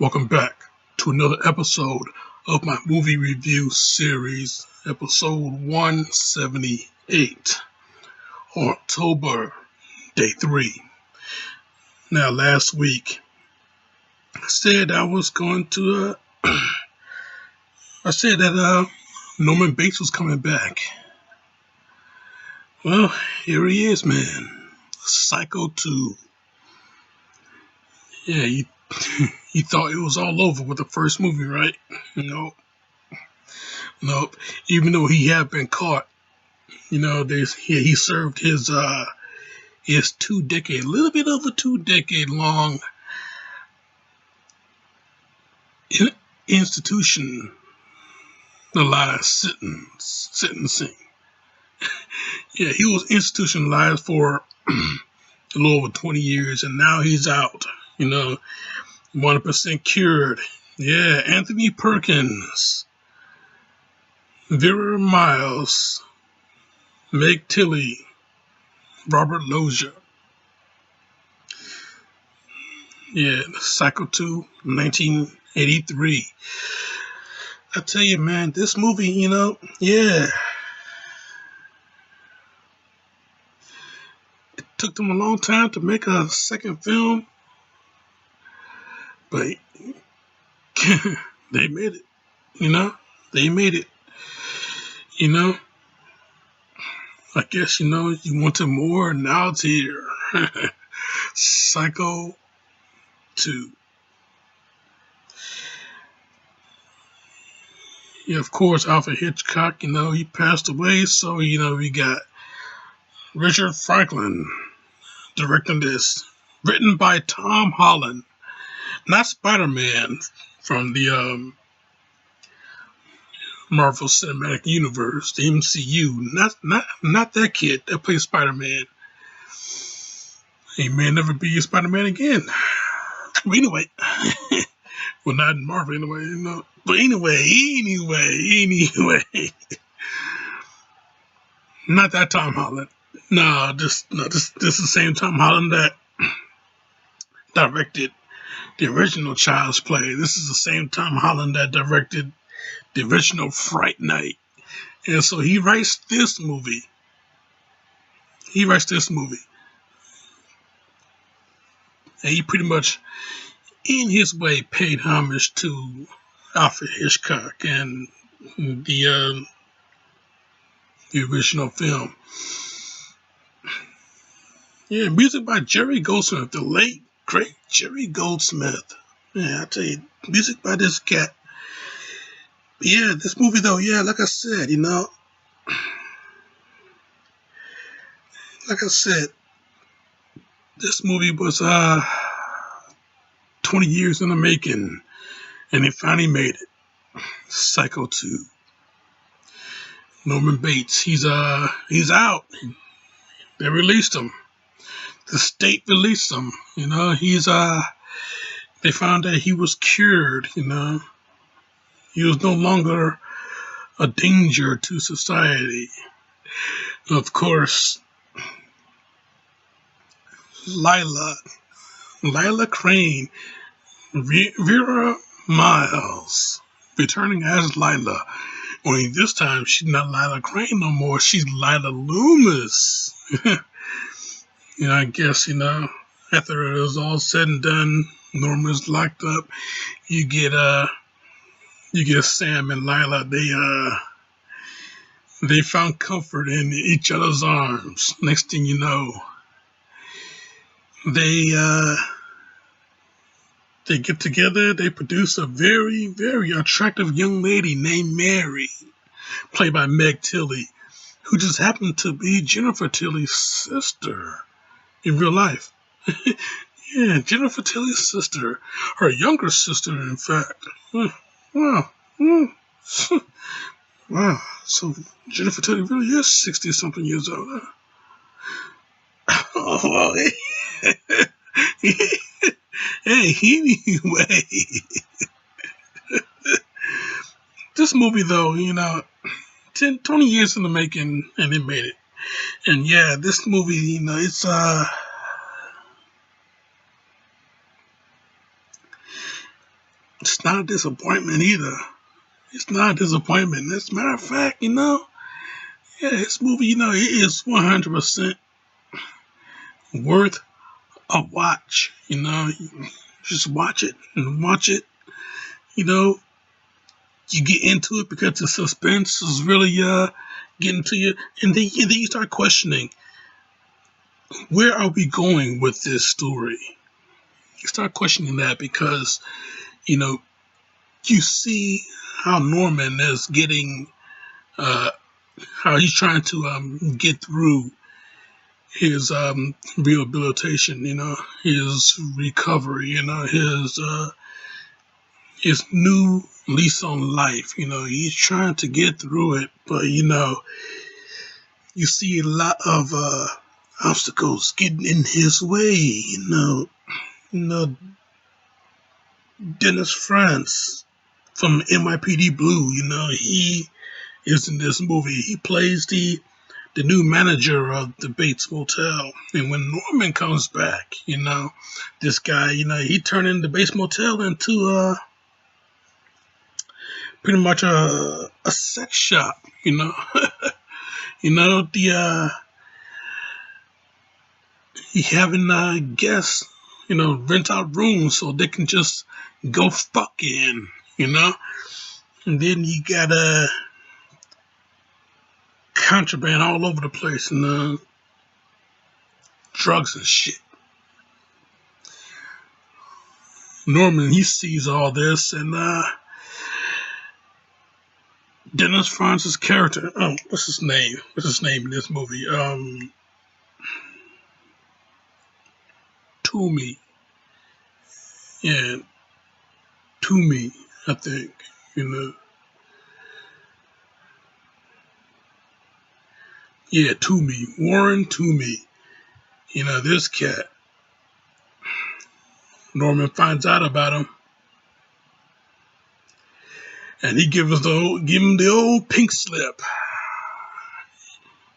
Welcome back to another episode of my movie review series, episode 178, October, day 3. Now, last week, I said I was going to, I said that Norman Bates was coming back. Well, here he is, man. Psycho 2. Yeah, you thought it was all over with the first movie, right? Nope. Even though he had been caught, he served his 2 decade, a little bit over 2 decade long institutionalized sentencing. Yeah, he was institutionalized for a little over 20 years, and now he's out. 100% cured. Yeah, Anthony Perkins, Vera Miles, Meg Tilly, Robert Loggia. Yeah, Psycho 2, 1983. I tell you, man, this movie, it took them a long time to make a second film, but they made it, they made it, I guess, you wanted more, now it's here. Psycho 2. Yeah, of course, Alfred Hitchcock, he passed away, so, we got Richard Franklin directing this, written by Tom Holland, not Spider-Man from the Marvel Cinematic Universe, the MCU, not that kid that plays Spider-Man. He may never be a Spider-Man again. But anyway, well, not in Marvel anyway, But anyway, not that Tom Holland. No, this is the same Tom Holland that directed the original Child's Play. This is the same Tom Holland that directed the original Fright Night. And so he writes this movie. And he pretty much, in his way, paid homage to Alfred Hitchcock and the original film. Yeah, music by Jerry Goldsmith, the late, great Jerry Goldsmith. Yeah, I tell you, music by this cat. But yeah, this movie though, like I said, this movie was 20 years in the making, and they finally made it. Psycho 2. Norman Bates, he's out. They released him. The state released him. They found that he was cured. He was no longer a danger to society. Of course, Lila Crane, Vera Miles, returning as Lila. Only this time, she's not Lila Crane no more. She's Lila Loomis. I guess, after it was all said and done, Norman's locked up. You get Sam and Lila. They found comfort in each other's arms. Next thing you know, they get together. They produce a very, very attractive young lady named Mary, played by Meg Tilly, who just happened to be Jennifer Tilly's sister in real life. Yeah, Jennifer Tilly's sister, her younger sister, in fact. Wow. Wow. So Jennifer Tilly really is 60-something years old, huh? Oh, hey, anyway. This movie, though, 20 years in the making, and they made it. And yeah, this movie, it's It's not a disappointment either. It's not a disappointment. As a matter of fact, yeah, this movie, it is 100% worth a watch. Just watch it and watch it. You know, you get into it because the suspense is really getting to you, and then you start questioning, where are we going with this story? You start questioning that because you know you see how Norman is getting, uh, how he's trying to get through his rehabilitation, his recovery, his new lease on life. He's trying to get through it, but you see a lot of obstacles getting in his way. You know, Dennis Franz from NYPD Blue. He is in this movie. He plays the new manager of the Bates Motel. And when Norman comes back, this guy, he turned in the Bates Motel into pretty much a sex shop. The he having guests, rent out rooms so they can just go fuck in, and then you got contraband all over the place and drugs and shit. Norman, he sees all this, and Dennis Franz's character, what's his name? What's his name in this movie? Toomey. Yeah, Toomey, I think, Yeah, Toomey. Warren Toomey. This cat. Norman finds out about him, and he give him the old pink slip.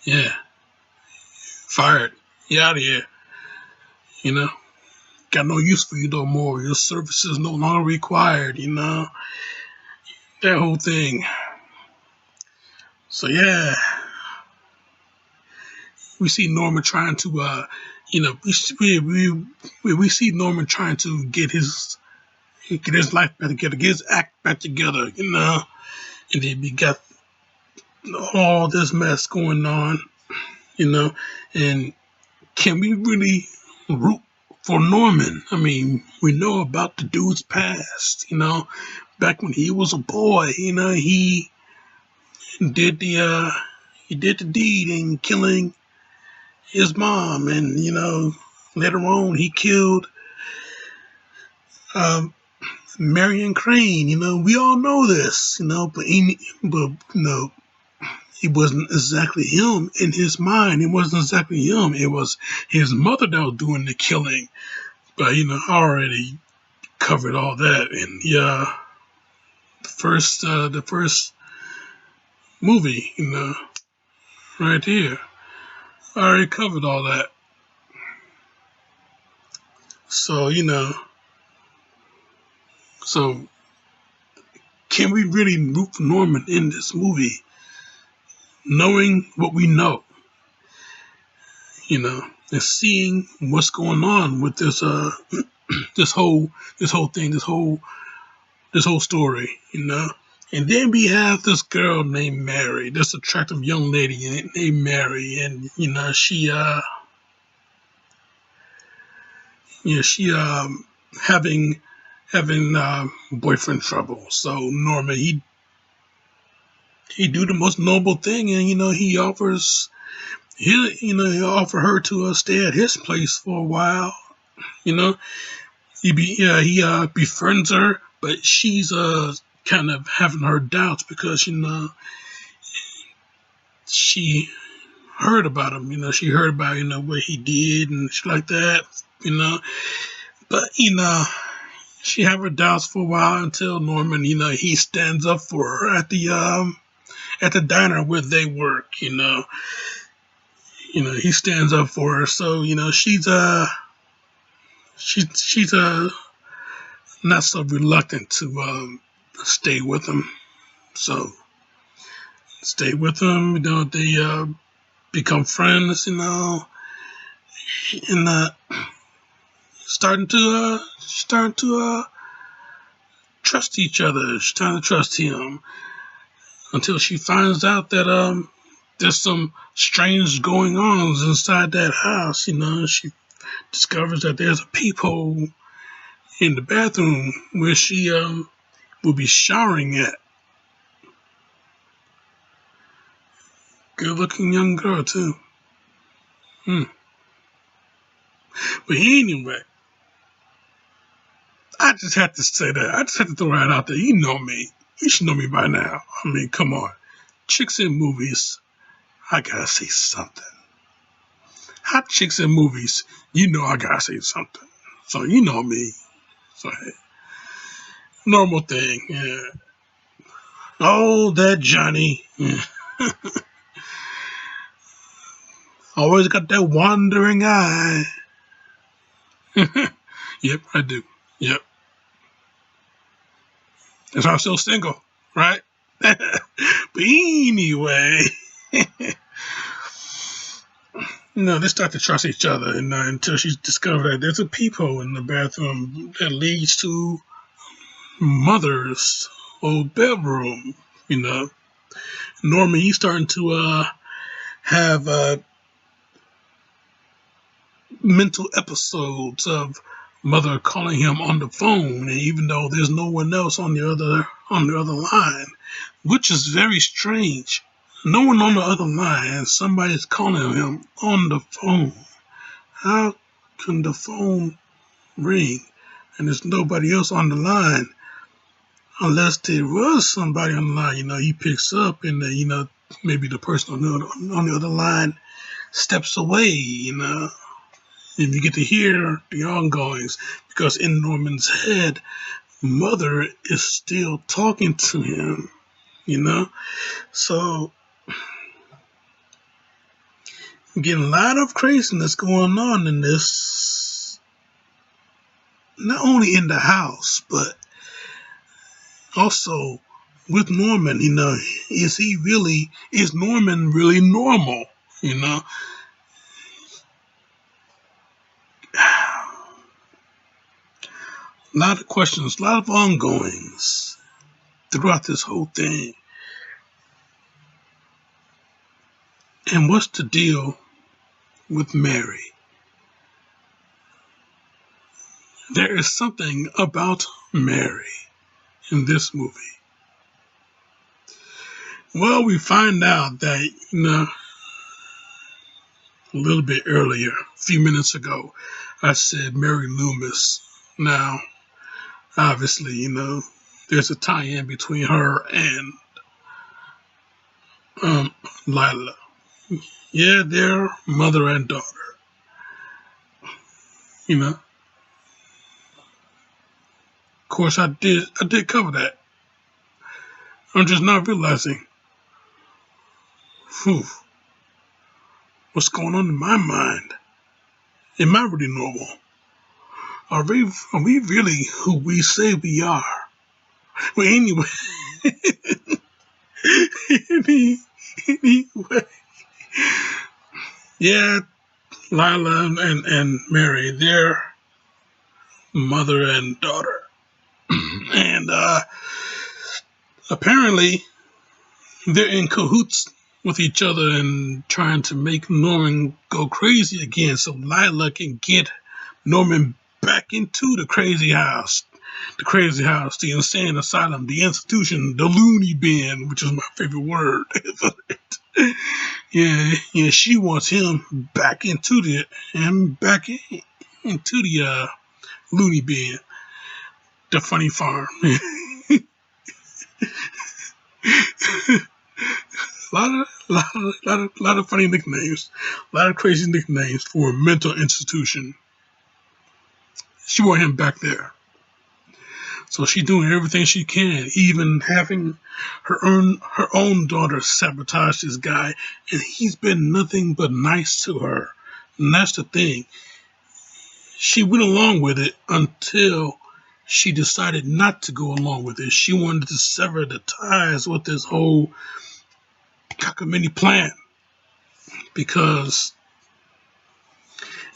Yeah, fired. You out of here. Got no use for you no more. Your services no longer required. That whole thing. So yeah, we see Norman trying to, we see Norman trying to get his life back together, get his act back together, and then we got all this mess going on, and can we really root for Norman? I mean, we know about the dude's past, back when he was a boy, he did the deed in killing his mom, and later on he killed Marion Crane. We all know this, but it wasn't exactly him in his mind. It wasn't exactly him. It was his mother that was doing the killing. But I already covered all that in the first movie, right here. I already covered all that. So so can we really root for Norman in this movie, knowing what we know, and seeing what's going on with this this whole thing, this whole story, And then we have this girl named Mary, this attractive young lady named Mary, and she having boyfriend trouble. So Norman, he do the most noble thing, and he offers he offer her to stay at his place for a while. He befriends her, but she's kind of having her doubts because she heard about him. She heard about what he did and shit like that. But she have her doubts for a while until Norman, he stands up for her at the diner where they work. He stands up for her. So she's not so reluctant to stay with him. So stay with him. They become friends. And starting to trust each other. She's trying to trust him until she finds out that there's some strange going on inside that house. She discovers that there's a peephole in the bathroom where she will be showering at. Good looking young girl too. But anyway, I just had to say that. I just had to throw that out there. You know me. You should know me by now. I mean, come on. Chicks in movies, I gotta say something. Hot chicks in movies, I gotta say something. So you know me. So hey, normal thing. Yeah. Oh, that Johnny. Yeah. Always got that wandering eye. Yep, I do. Yep. That's why I'm still single, right? But anyway, they start to trust each other, and until she's discovered that there's a peephole in the bathroom that leads to mother's old bedroom. Norman, he's starting to have mental episodes of mother calling him on the phone, and even though there's no one else on the other line, which is very strange. No one on the other line, and somebody's calling him on the phone. How can the phone ring and there's nobody else on the line? Unless there was somebody on the line, he picks up, and maybe the person on the other line steps away, and you get to hear the ongoings, because in Norman's head, mother is still talking to him, So, getting a lot of craziness going on in this, not only in the house, but also with Norman. Is Norman really normal? A lot of questions, a lot of ongoings throughout this whole thing. And what's the deal with Mary? There is something about Mary in this movie. Well, we find out that, a little bit earlier, a few minutes ago, I said Mary Loomis. Now, obviously, there's a tie-in between her and Lila. Yeah, they're mother and daughter. Of course, I did cover that. I'm just not realizing, what's going on in my mind? Am I really normal? Are we really who we say we are? Well, anyway, anyway, yeah, Lila and Mary, they're mother and daughter. And apparently they're in cahoots with each other and trying to make Norman go crazy again, so Lila can get Norman back into the crazy house, the insane asylum, the institution, the loony bin, which is my favorite word. Yeah, she wants him back into the loony bin, the funny farm. A lot of funny nicknames, a lot of crazy nicknames for a mental institution. She want him back there. So she's doing everything she can, even having her own daughter sabotage this guy, and he's been nothing but nice to her. And that's the thing. She went along with it until she decided not to go along with it. She wanted to sever the ties with this whole cockamamie plan because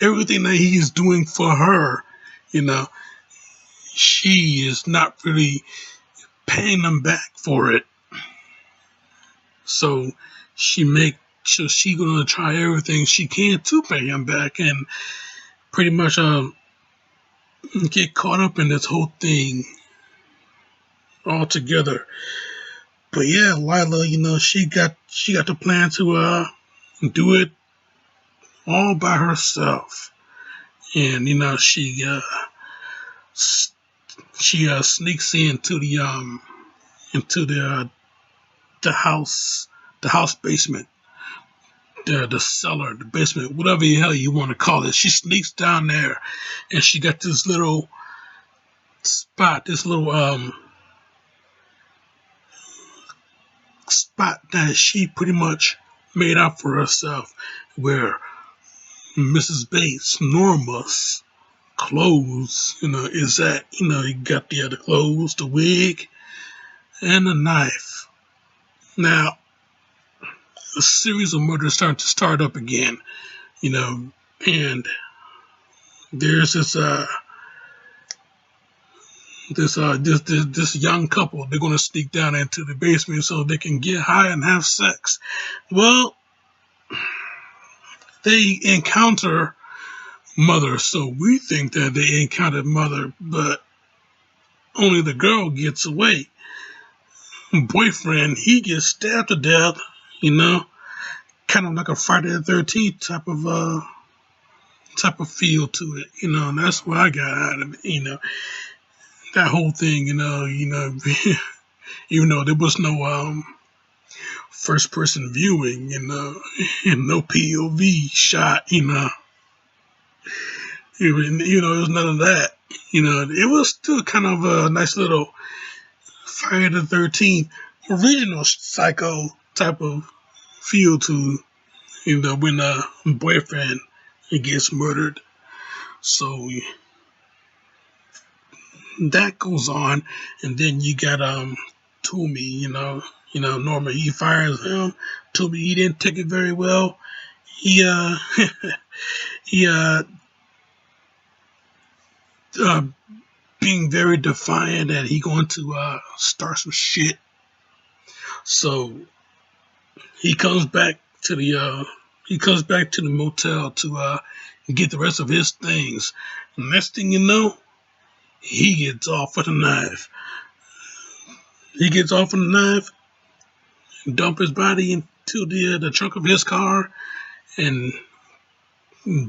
everything that he is doing for her, you know, she is not really paying him back for it. So she gonna try everything she can to pay him back and pretty much get caught up in this whole thing altogether. But yeah, Lila, she got the plan to do it all by herself, and she sneaks into the house basement, the cellar, the basement, whatever the hell you want to call it. She sneaks down there, and she got this little spot, spot that she pretty much made out for herself, where Mrs. Bates, Norma's clothes, is that, you got the other clothes, the wig, and the knife. Now, a series of murders start up again, and there's this young couple. They're going to sneak down into the basement so they can get high and have sex. Well, they encounter Mother, so we think that they encountered Mother, but only the girl gets away. Boyfriend, he gets stabbed to death, kind of like a Friday the 13th type of feel to it, and that's what I got out of it, that whole thing, even though there was no first person viewing, and no POV shot, there's none of that. It was still kind of a nice little Friday the 13th original Psycho type of feel to, when a boyfriend gets murdered. So that goes on, and then you got Toomey, Norman, he fires him. Toomey, he didn't take it very well. He he being very defiant that he going to start some shit. So he comes back to the motel to get the rest of his things. Next thing you know, he gets off with a knife. He gets off with a knife, dump his body into the trunk of his car, and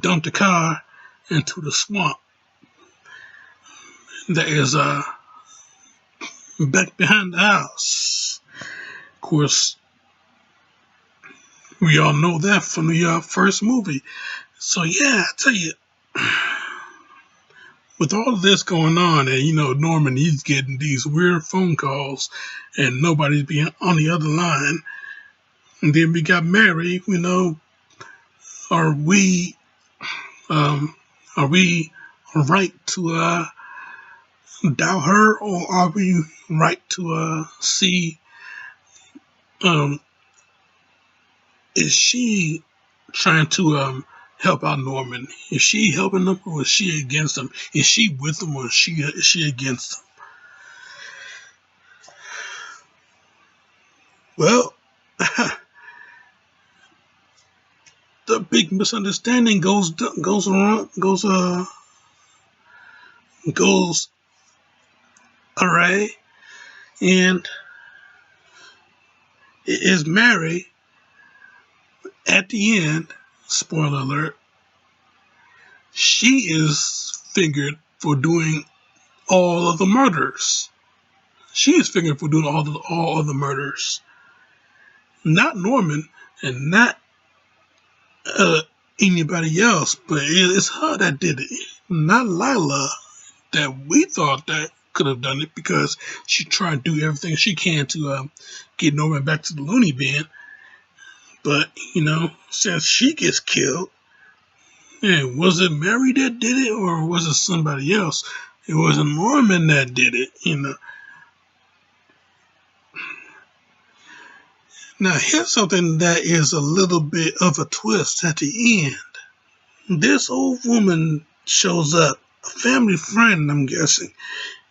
dump the car into the swamp that is back behind the house. Of course, we all know that from the first movie. So yeah, I tell you, with all of this going on, and Norman, he's getting these weird phone calls, and nobody's being on the other line. And then we got Mary. Are we right to doubt her, or are we right to see? Is she trying to help out Norman? Is she helping him, or is she against him? Is she with him, or is she against him? Well, the big misunderstanding goes awry, and it is Mary at the end. Spoiler alert. She is fingered for doing all of the murders. She is fingered for doing all of the murders. Not Norman, and not anybody else, but it's her that did it. Not Lila, that we thought that could have done it, because she tried to do everything she can to get Norman back to the loony bin. But, since she gets killed, was it Mary that did it, or was it somebody else? It wasn't Norman that did it, Now, here's something that is a little bit of a twist at the end. This old woman shows up, a family friend, I'm guessing,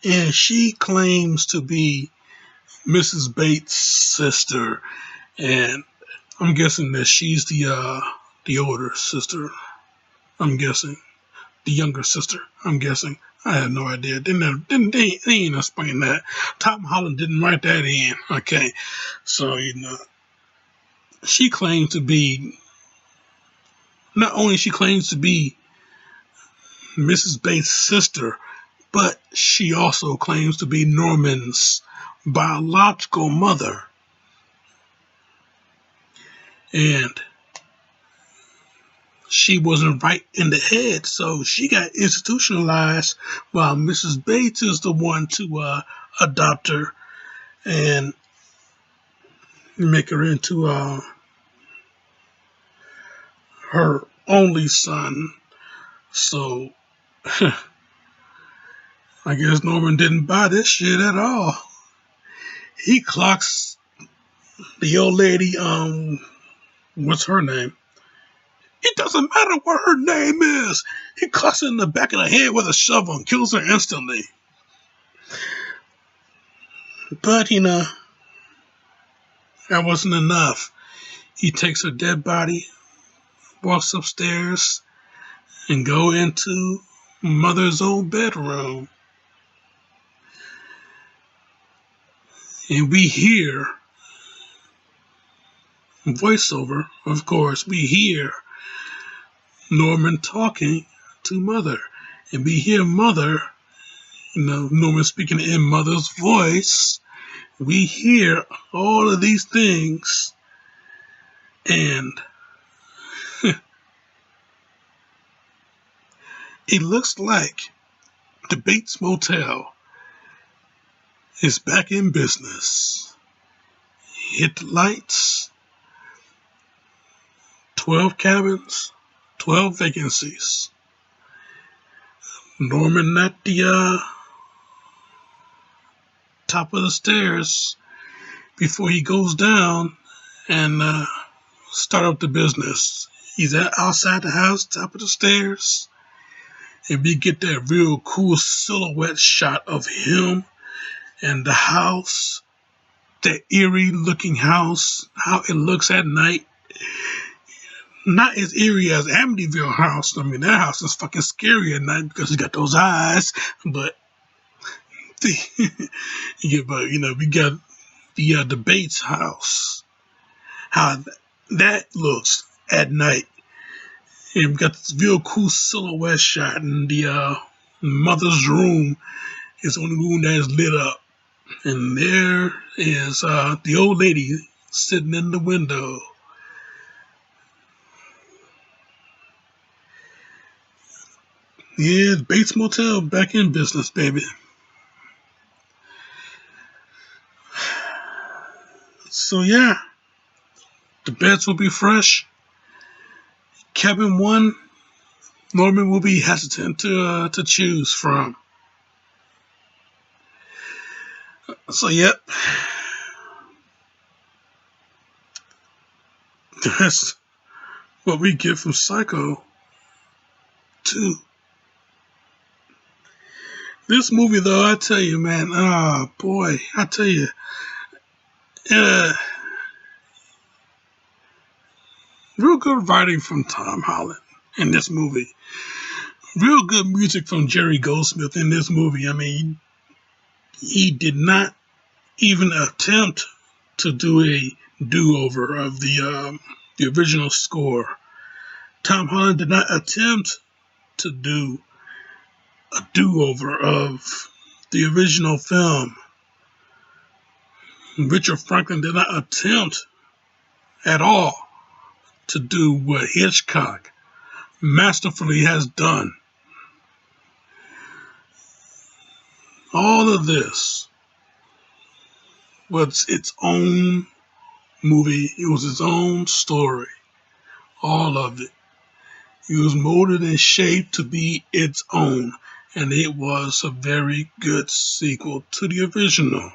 and she claims to be Mrs. Bates' sister, and I'm guessing that she's the older sister. I'm guessing the younger sister. I'm guessing. I had no idea. They didn't explain that. Tom Holland didn't write that in. Okay, so she claims to be. Not only she claims to be Mrs. Bates' sister, but she also claims to be Norman's biological mother. And she wasn't right in the head, so she got institutionalized while Mrs. Bates is the one to adopt her and make her into her only son. So I guess Norman didn't buy this shit at all. He clocks the old lady, what's her name? It doesn't matter what her name is. He clocks her in the back of the head with a shovel and kills her instantly. But, that wasn't enough. He takes her dead body, walks upstairs, and go into Mother's old bedroom. And we hear voiceover, of course. We hear Norman talking to Mother. And we hear Mother, Norman speaking in Mother's voice. We hear all of these things. And it looks like the Bates Motel is back in business. Hit the lights. 12 cabins, 12 vacancies. Norman at the top of the stairs before he goes down and start up the business. He's outside the house, top of the stairs, and we get that real cool silhouette shot of him and the house, that eerie looking house, how it looks at night. Not as eerie as Amityville house. I mean, that house is fucking scary at night because it's got those eyes. But, we got the Bates house. How that looks at night. And we got this real cool silhouette shot, and the mother's room is the only room that is lit up. And there is the old lady sitting in the window. Yeah, Bates Motel back in business, baby. So yeah, the beds will be fresh. Cabin 1, Norman will be hesitant to choose from. So yep, that's what we get from Psycho 2. This movie, though, I tell you, man, boy, I tell you, real good writing from Tom Holland in this movie. Real good music from Jerry Goldsmith in this movie. I mean, he did not even attempt to do a do-over of the original score. Tom Holland did not attempt to do a do-over of the original film. Richard Franklin did not attempt at all to do what Hitchcock masterfully has done. All of this was its own movie. It was its own story. All of it. It was molded and shaped to be its own. and it was a very good sequel to the original.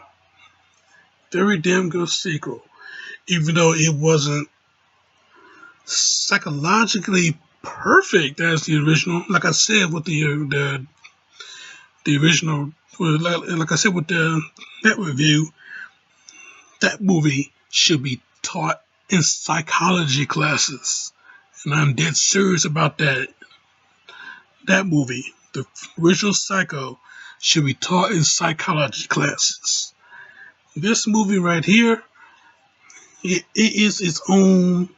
Very damn good sequel. Even though it wasn't psychologically perfect as the original, like I said with the original, like I said with that review, that movie should be taught in psychology classes, and I'm dead serious about that. That movie, the original Psycho, should be taught in psychology classes. This movie right here, it is its own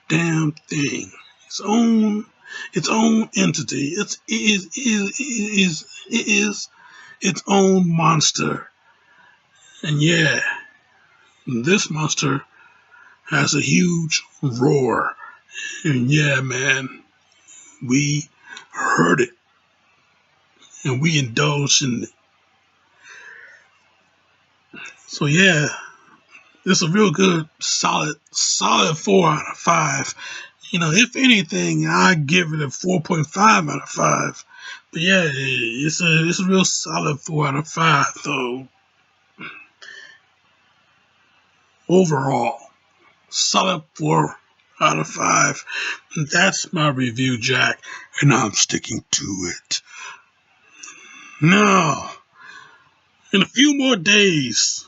damn thing, its own entity. It is its own monster. And yeah, this monster has a huge roar. And yeah, man, we heard it and we indulged in it. So yeah, it's a real good, solid 4 out of 5. If anything, I give it a 4.5 out of 5. But yeah, it's a real solid 4 out of 5 though. Overall, solid 4 out of 5. That's my review, Jack, and I'm sticking to it. Now, in a few more days,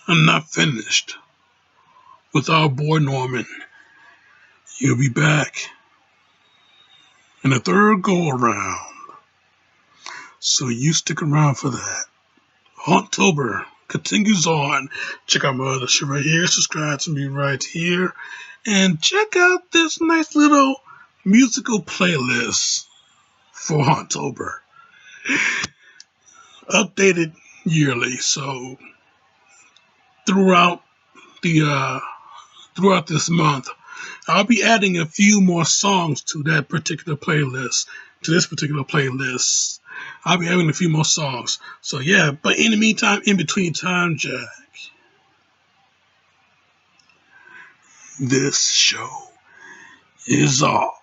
I'm not finished with our boy Norman. He'll be back in a third go around. So you stick around for that. October continues on. Check out my other shit right here. Subscribe to me right here. And check out this nice little musical playlist for October. Updated yearly. So throughout this month, I'll be adding a few more songs to that particular playlist, to this particular playlist. I'll be adding a few more songs. So yeah, but in the meantime, in between time, Jack, this show is off.